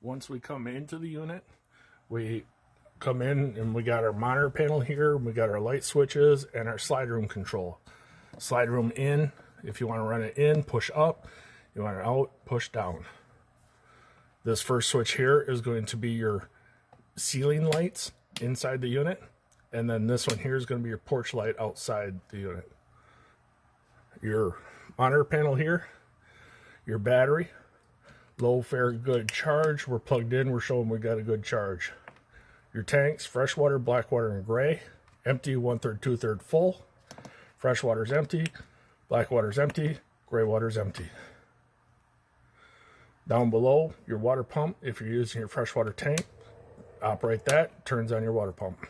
Once we come into the unit, we come in and we got our monitor panel here, we got our light switches and our slide room control. Slide room in, if you want to run it in, push up. You want it out, push down. This first switch here is going to be your ceiling lights inside the unit, and then this one here is going to be your porch light outside the unit. Your monitor panel here, your battery, low, fair, good charge. We're plugged in, we're showing we got a good charge. Your tanks, freshwater, blackwater, and gray. Empty, 1/3, 2/3 full. Freshwater's empty, blackwater's empty, gray water's empty. Down below, your water pump, if you're using your freshwater tank, operate that, turns on your water pump.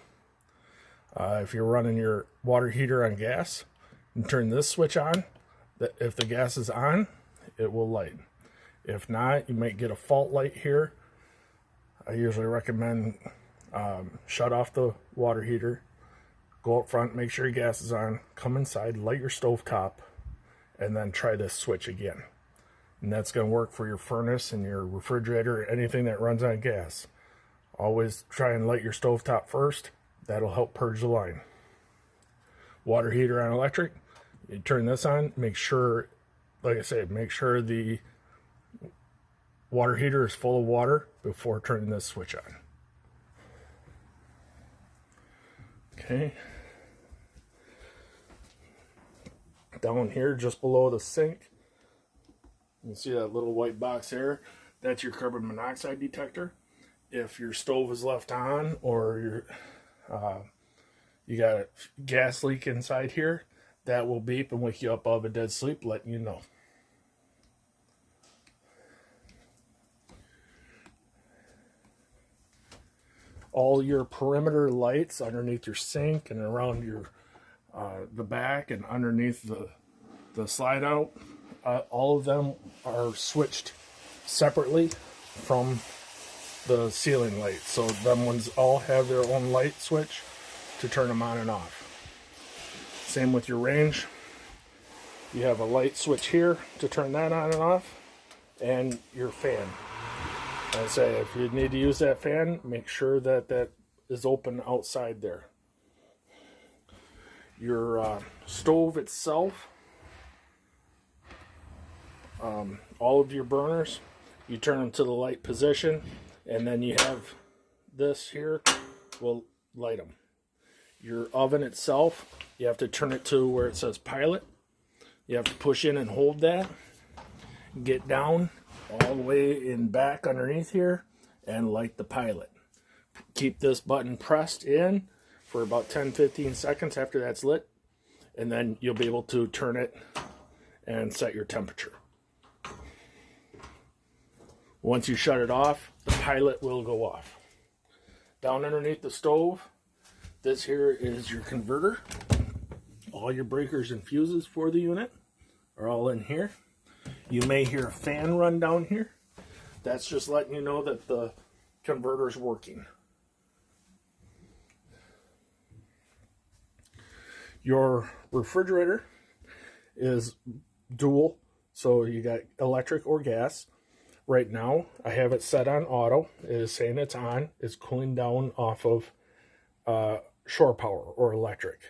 If you're running your water heater on gas, you turn this switch on. If the gas is on, it will light. If not, you might get a fault light here. I usually recommend shut off the water heater, go up front, make sure your gas is on, come inside, light your stove top, and then try this switch again. And that's going to work for your furnace and your refrigerator, anything that runs on gas. Always try and light your stove top first. That'll help purge the line. Water heater on electric, you turn this on, make sure, like I said, make sure the water heater is full of water before turning this switch on. Okay. Down here, just below the sink, you can see that little white box there. That's your carbon monoxide detector. If your stove is left on, or you got a gas leak inside here, that will beep and wake you up out of a dead sleep, letting you know. All your perimeter lights underneath your sink and around your the back and underneath the slide out, all of them are switched separately from the ceiling lights. So them ones all have their own light switch to turn them on and off. Same with your range. You have a light switch here to turn that on and off, and your fan. I say, if you need to use that fan, make sure that that is open outside there. Your stove itself, all of your burners, you turn them to the light position, and then you have this here will light them. Your oven itself, you have to turn it to where it says pilot. You have to push in and hold that, get down all the way in back underneath here, and light the pilot. Keep this button pressed in for about 10-15 seconds after that's lit, and then you'll be able to turn it and set your temperature. Once you shut it off, the pilot will go off. Down underneath the stove, this here is your converter. All your breakers and fuses for the unit are all in here. You may hear a fan run down here. That's just letting you know that the converter is working. Your refrigerator is dual, so you got electric or gas. Right now, I have it set on auto. It is saying it's on. It's cooling down off of shore power or electric.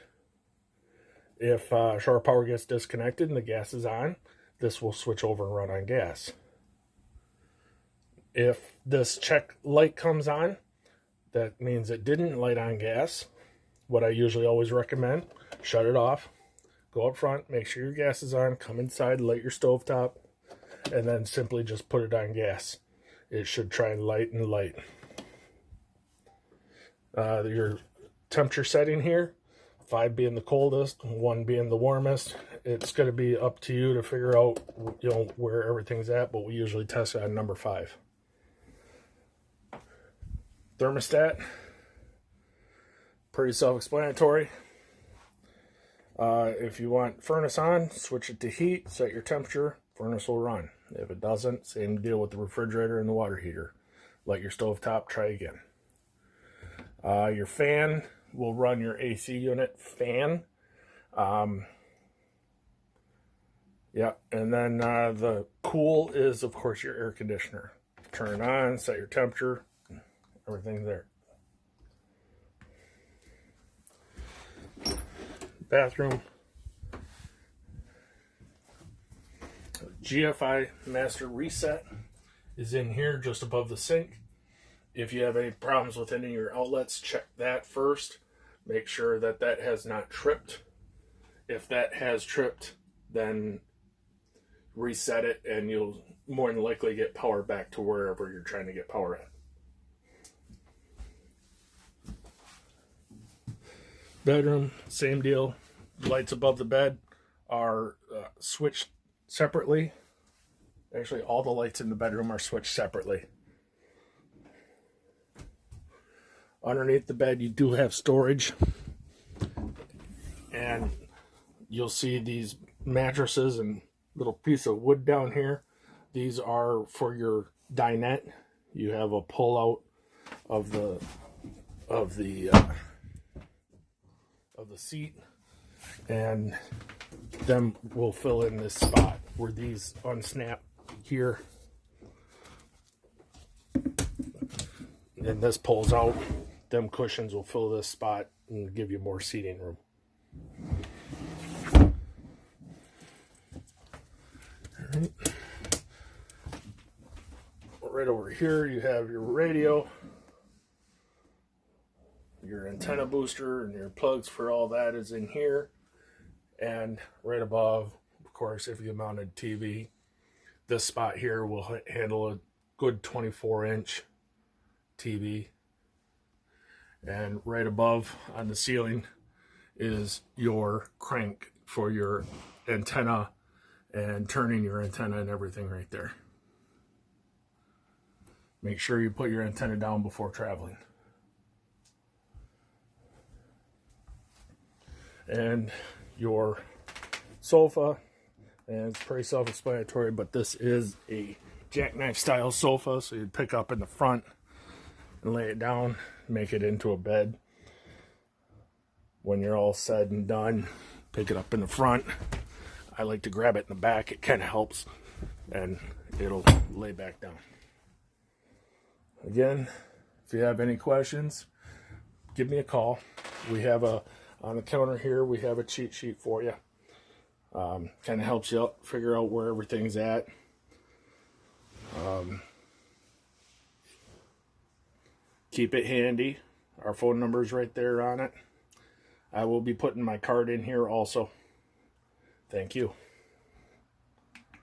If shore power gets disconnected and the gas is on, this will switch over and run on gas. If this check light comes on, that means it didn't light on gas. What I usually always recommend, shut it off, go up front, make sure your gas is on, come inside, light your stove top, and then simply just put it on gas. It should try and light and light. Your temperature setting here, 5 being the coldest, 1 being the warmest. It's going to be up to you to figure out, where everything's at, but we usually test it on number 5. Thermostat, pretty self-explanatory. If you want furnace on, switch it to heat, set your temperature, furnace will run. If it doesn't, same deal with the refrigerator and the water heater. Light your stove top, try again. Your fan will run your AC unit fan. Yeah, and then the cool is, of course, your air conditioner. turn it on, set your temperature, everything's there. Bathroom. GFI Master Reset is in here just above the sink. If you have any problems with any of your outlets, check that first. Make sure that that has not tripped. If that has tripped, then reset it and you'll more than likely get power back to wherever you're trying to get power at. Bedroom, same deal. Lights above the bed are switched separately. Actually, all the lights in the bedroom are switched separately. Underneath the bed, you do have storage. And you'll see these mattresses and little piece of wood down here. These are for your dinette. You have a pull out of the seat, and them will fill in this spot where these unsnap here, and this pulls out. Them cushions will fill this spot and give you more seating room. Right over here you have your radio, your antenna booster, and your plugs for all that is in here. And right above, of course, if you mounted TV, this spot here will handle a good 24-inch TV. And right above on the ceiling is your crank for your antenna and turning your antenna and everything right there. Make sure you put your antenna down before traveling. And your sofa, and it's pretty self-explanatory, but this is a jackknife style sofa, so you'd pick up in the front and lay it down, make it into a bed. When you're all said and done, pick it up in the front. I like to grab it in the back, it kind of helps, and it'll lay back down. Again, if you have any questions, give me a call. We have on the counter here, we have a cheat sheet for you. Kind of helps you out, figure out where everything's at. Keep it handy. Our phone number is right there on it. I will be putting my card in here also. Thank you.